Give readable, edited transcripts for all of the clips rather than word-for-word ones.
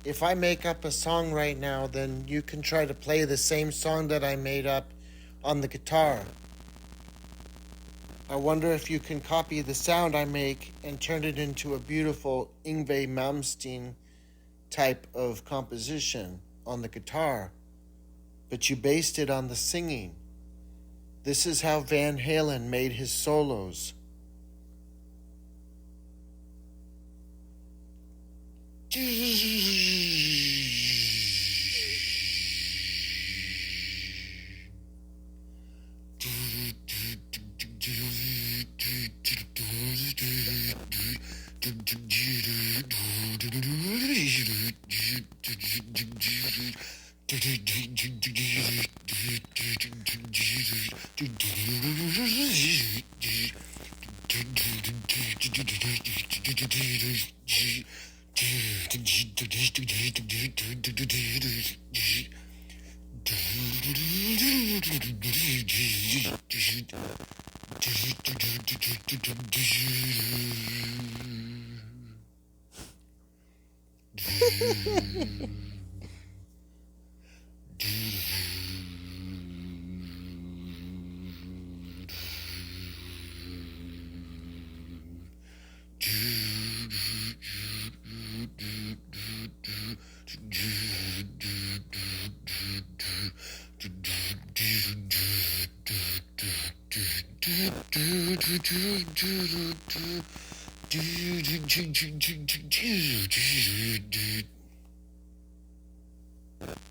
If I make up a song right now, then you can try to play the same song that I made up on the guitar. I wonder if you can copy the sound I make and turn it into a beautiful Yngwie Malmsteen type of composition on the guitar, but you based it on the singing. This is how Van Halen made his solos.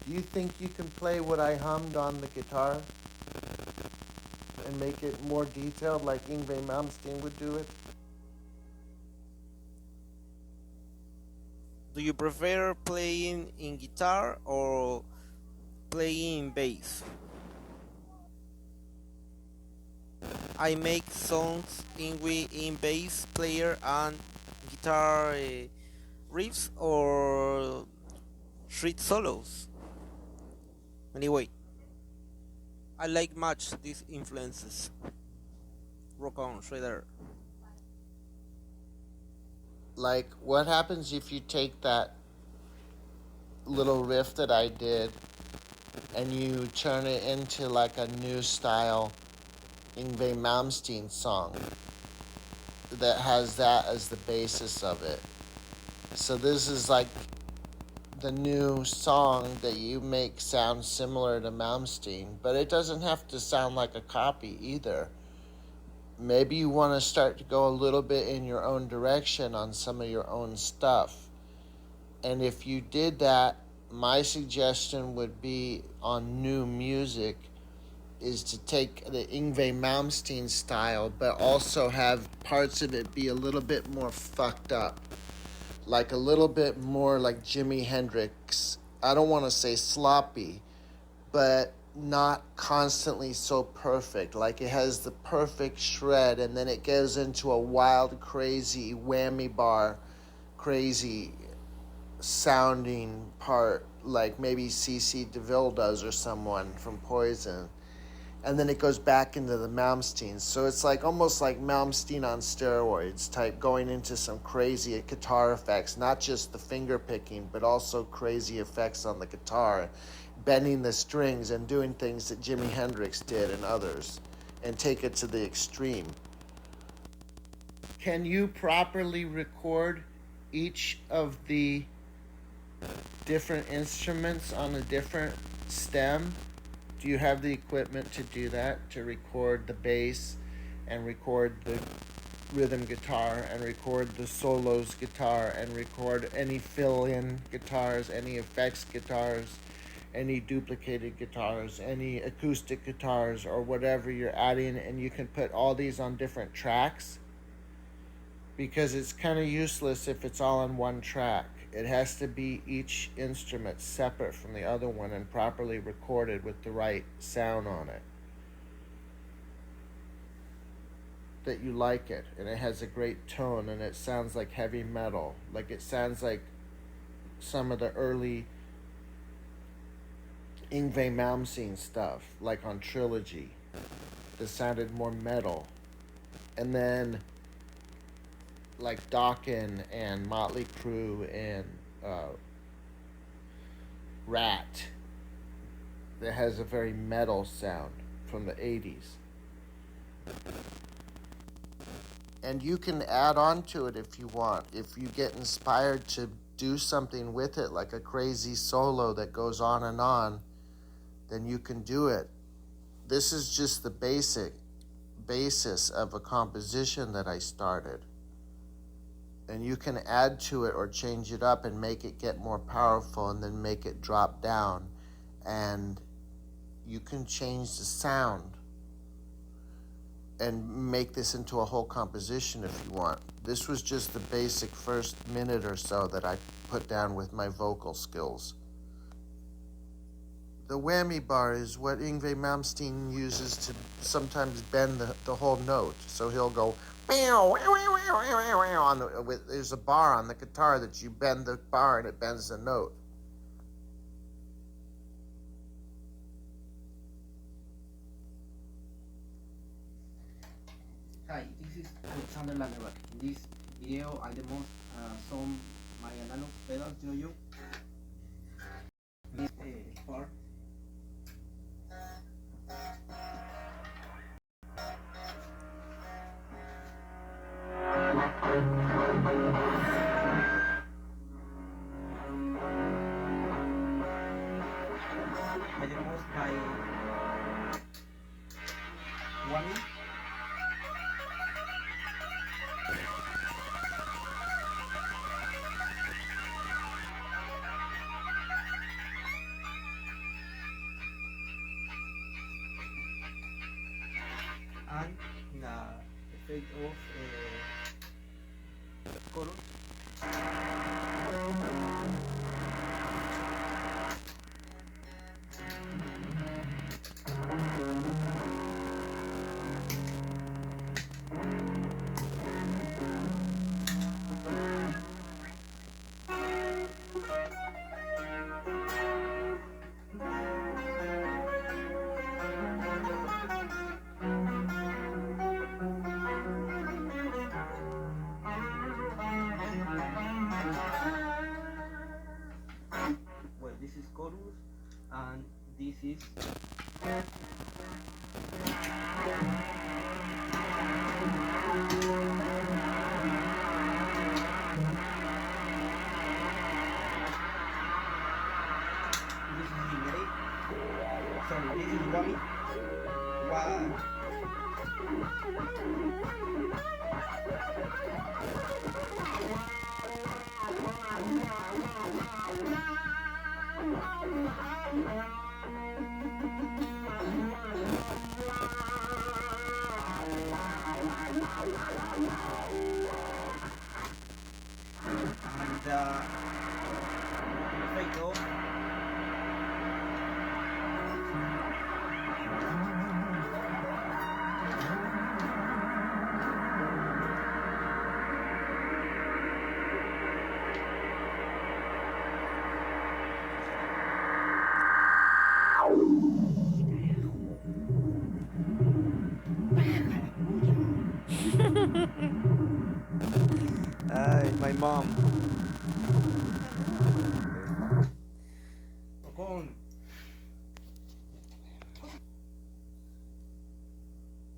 Do you think you can play what I hummed on the guitar and make it more detailed like Yngwie Malmsteen would do it? Do you prefer playing in guitar or playing bass? I make songs in bass player and guitar riffs or street solos. Anyway, I like much these influences. Rock on, Shredder. Like, what happens if you take that little riff that I did and you turn it into like a new style Yngwie Malmsteen song that has that as the basis of it? So this is like the new song that you make sound similar to Malmsteen, but it doesn't have to sound like a copy either. Maybe you want to start to go a little bit in your own direction on some of your own stuff. And if you did that, my suggestion would be on new music is to take the Yngwie Malmsteen style, but also have parts of it be a little bit more fucked up, like a little bit more like Jimi Hendrix. I don't want to say sloppy, but not constantly so perfect. Like it has the perfect shred, and then it goes into a wild, crazy whammy bar, crazy sounding part, like maybe CC DeVille does or someone from Poison. And then it goes back into the Malmsteen. So it's like almost like Malmsteen on steroids type, going into some crazy guitar effects, not just the finger picking, but also crazy effects on the guitar, bending the strings and doing things that Jimi Hendrix did and others, and take it to the extreme. Can you properly record each of the different instruments on a different stem? Do you have the equipment to do that? To record the bass and record the rhythm guitar and record the solos guitar and record any fill in guitars, any effects guitars, any duplicated guitars, any acoustic guitars, or whatever you're adding, and you can put all these on different tracks? Because it's kind of useless if it's all on one track. It has to be each instrument separate from the other one and properly recorded with the right sound on it. That you like it and it has a great tone and it sounds like heavy metal. Like it sounds like some of the early Yngwie Malmsteen stuff, like on Trilogy, that sounded more metal. And then like Dokken and Motley Crue and Rat that has a very metal sound from the 80s. And you can add on to it if you want. If you get inspired to do something with it, like a crazy solo that goes on, then you can do it. This is just the basis of a composition that I started. And you can add to it or change it up and make it get more powerful and then make it drop down. And you can change the sound and make this into a whole composition if you want. This was just the basic first minute or so that I put down with my vocal skills. The whammy bar is what Yngwie Malmsteen uses to sometimes bend the whole note. So he'll go, there's a bar on the guitar that you bend the bar and it bends the note. Hi, this is Alexander Landerback. In this video, I demonstrate some my analog pedals yo-yo. This part. I demonstrate by one. And the effect of chorus. Well, this is chorus, and this is delay. Sorry, this is whammy. One. And effect of my mom.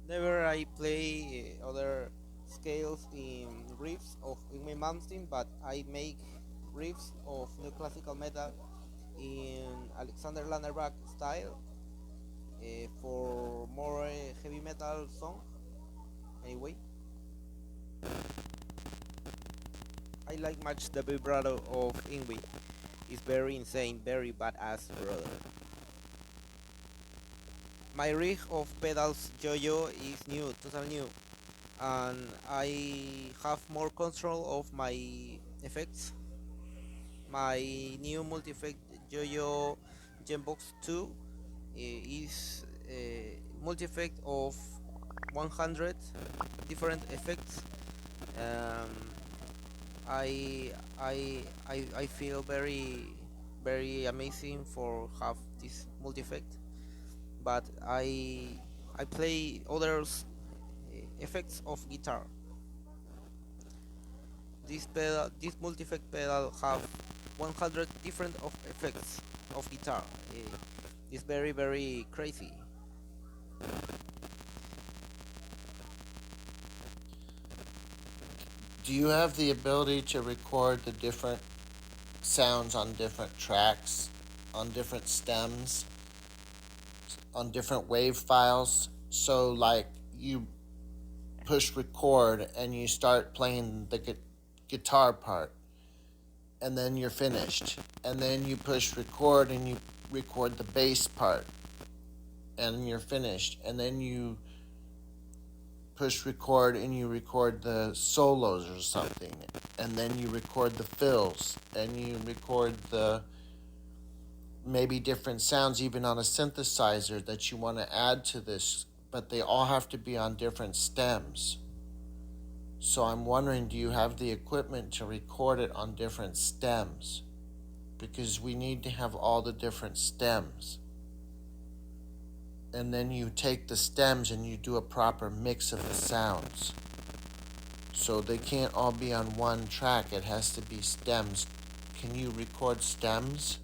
Never I play other scales in riffs of Yngwie Malmsteen, but I make riffs of neoclassical metal in Alexander Landerback style for more heavy metal song. Anyway, I like much the vibrato of Yngwie. It's very insane, very badass, brother. My rig of pedals yo-yo is new, total new, and I have more control of my effects. My new multi-effect yo-yo Genbox 2 is a multi-effect of 100 different effects. Um, I feel very amazing for have this multi-effect, but I play others effects of guitar. This multi-effect pedal have 100 different of effects of guitar. It's very very crazy. Do you have the ability to record the different sounds on different tracks, on different stems, on different wave files? So, like, you push record and you start playing the guitar part, and then you're finished. And then you push record and you record the bass part, and you're finished. And then you push record and you record the solos or something, and then you record the fills, and you record the maybe different sounds even on a synthesizer that you want to add to this, but they all have to be on different stems. So I'm wondering, do you have the equipment to record it on different stems? Because we need to have all the different stems. And then you take the stems and you do a proper mix of the sounds. So they can't all be on one track, it has to be stems. Can you record stems?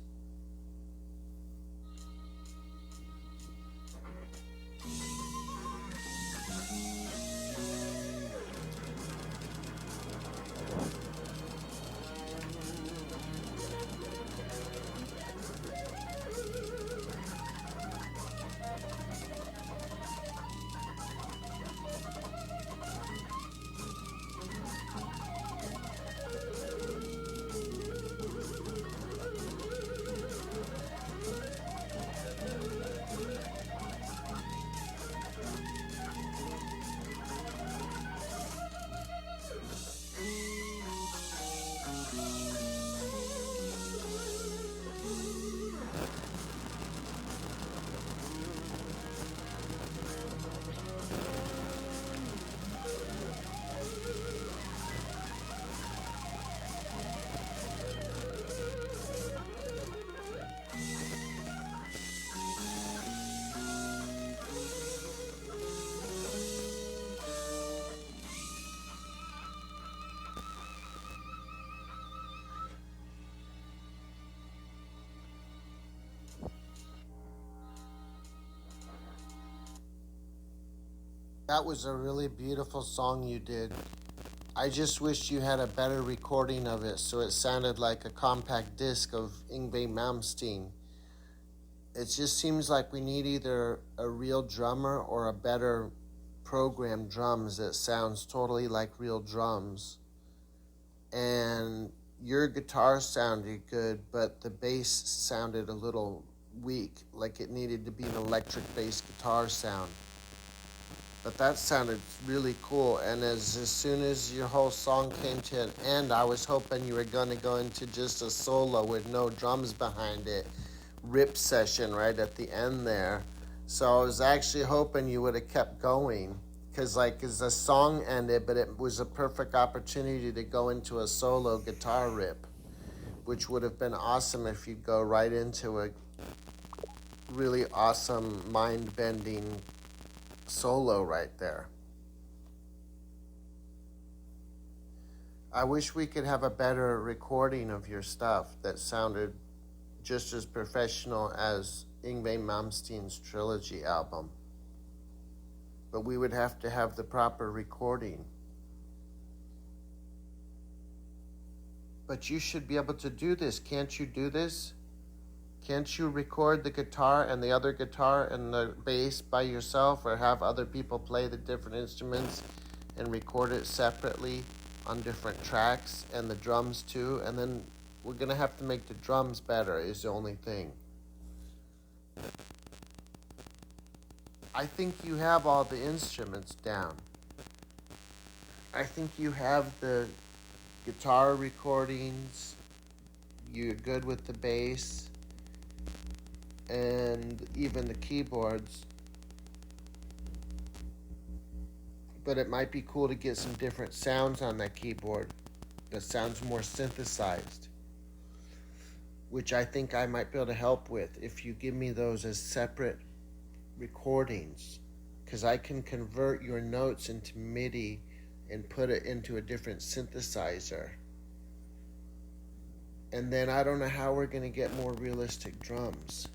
That was a really beautiful song you did. I just wish you had a better recording of it so it sounded like a compact disc of Yngwie Malmsteen. It just seems like we need either a real drummer or a better programmed drums that sounds totally like real drums. And your guitar sounded good, but the bass sounded a little weak, like it needed to be an electric bass guitar sound. But that sounded really cool, and as soon as your whole song came to an end, I was hoping you were going to go into just a solo with no drums behind it, rip session right at the end there. So I was actually hoping you would have kept going, because as the song ended, but it was a perfect opportunity to go into a solo guitar rip, which would have been awesome if you'd go right into a really awesome, mind-bending solo right there. I wish we could have a better recording of your stuff that sounded just as professional as Yngwie Malmsteen's Trilogy album. But we would have to have the proper recording. But you should be able to do this. Can't you do this? Can't you record the guitar and the other guitar and the bass by yourself, or have other people play the different instruments and record it separately on different tracks, and the drums too? And then we're going to have to make the drums better is the only thing. I think you have all the instruments down. I think you have the guitar recordings. You're good with the bass. And even the keyboards. But it might be cool to get some different sounds on that keyboard that sounds more synthesized, which I think I might be able to help with if you give me those as separate recordings, because I can convert your notes into MIDI and put it into a different synthesizer. And then I don't know how we're gonna get more realistic drums.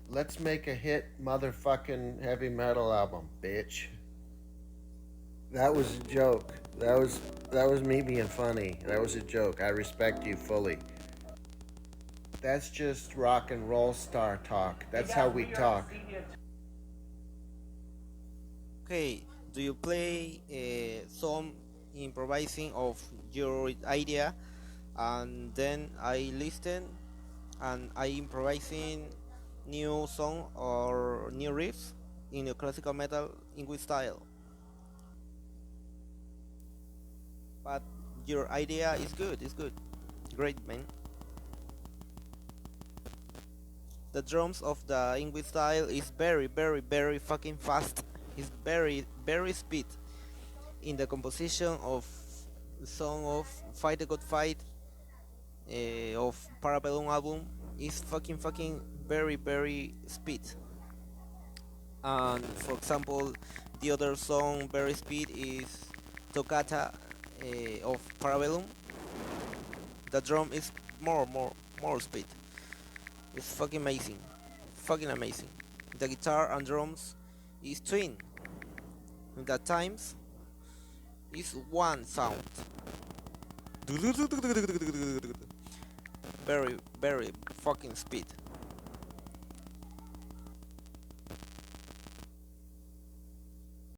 Let's make a hit motherfucking heavy metal album, bitch. That was a joke. That was me being funny. That was a joke. I respect you fully. That's just rock and roll star talk. That's how we talk. Okay, do you play some improvising of your idea, and then I listen and I improvising new song or new riffs in a classical metal English style? But your idea is good. It's good. Great, man. The drums of the English style is very, very, very fucking fast. It's very, very speed. In the composition of the song of Fight the Good Fight of Parabellum album is fucking very, very speed. And for example, the other song very speed is Toccata of Parabellum. The drum is more speed. It's fucking amazing. Fucking amazing. The guitar and drums is twin. In that times is one sound. Very, very fucking speed.